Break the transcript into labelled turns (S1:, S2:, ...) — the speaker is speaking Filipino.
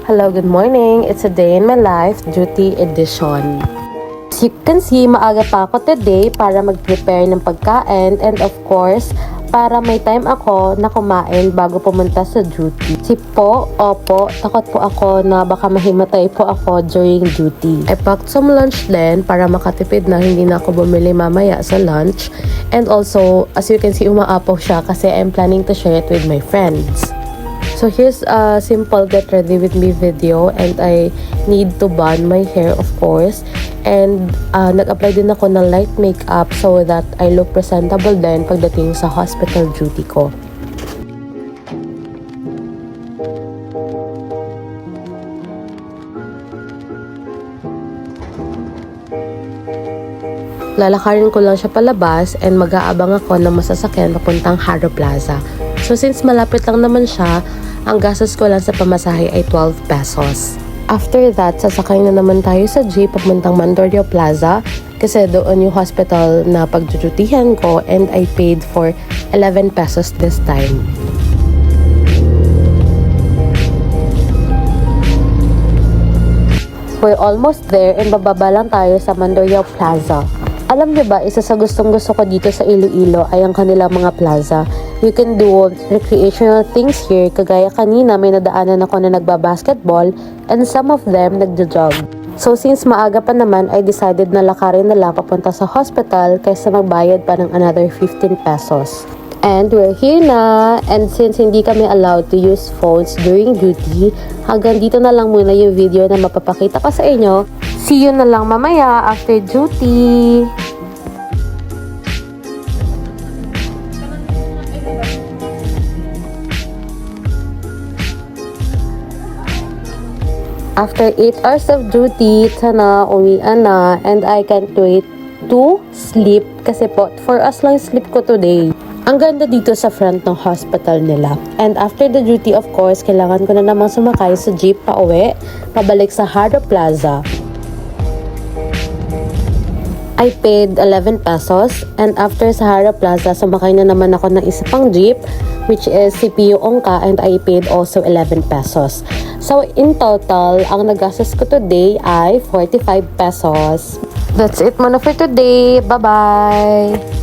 S1: Hello, good morning. It's a day in my life, duty edition. As you can see, maaga pa ako today para mag-prepare ng pagkain and of course, para may time ako na kumain bago pumunta sa duty. Opo, takot po ako na baka mahimatay po ako during duty. I packed some lunch din para makatipid na hindi na ako bumili mamaya sa lunch. And also, as you can see, umaapaw siya kasi I'm planning to share it with my friends. So here's a simple get ready with me video and I need to bond my hair of course. And nag-apply din ako ng light makeup so that I look presentable din pagdating sa hospital duty ko. Lalakarin ko lang siya palabas and mag-aabang ako ng masasakyan papuntang Haro Plaza. So since malapit lang naman siya, ang gastos ko lang sa pamasahe ay 12 pesos. After that, sasakay na naman tayo sa jeep papuntang Mandaluyong Plaza kasi doon yung hospital na pagdudutihan ko and I paid for 11 pesos this time. We're almost there and bababa lang tayo sa Mandaluyong Plaza. Alam niyo ba, isa sa gustong-gusto ko dito sa Iloilo ay ang kanilang mga plaza. You can do recreational things here, kagaya kanina may nadaanan ako na nagbabasketball and some of them nagjo-jog. So since maaga pa naman, I decided na lakarin na lang papunta sa hospital kaysa magbayad pa ng another 15 pesos. And we're here na, and since hindi kami allowed to use phones during duty, hanggang dito na lang muna yung video na mapapakita ko sa inyo. See you na lang mamaya after duty! After 8 hours of duty, sana uwian na and I can't wait to sleep kasi po 4 hours lang sleep ko today. Ang ganda dito sa front ng hospital nila. And after the duty, of course, kailangan ko na namang sumakay sa jeep pa uwi, pabalik sa Haro Plaza. I paid 11 pesos and after sa Haro Plaza, sumakay na naman ako ng isa pang jeep which is CPU Ongka and I paid also 11 pesos. So in total, ang nagastos ko today ay 45 pesos. That's it muna for today. Bye-bye!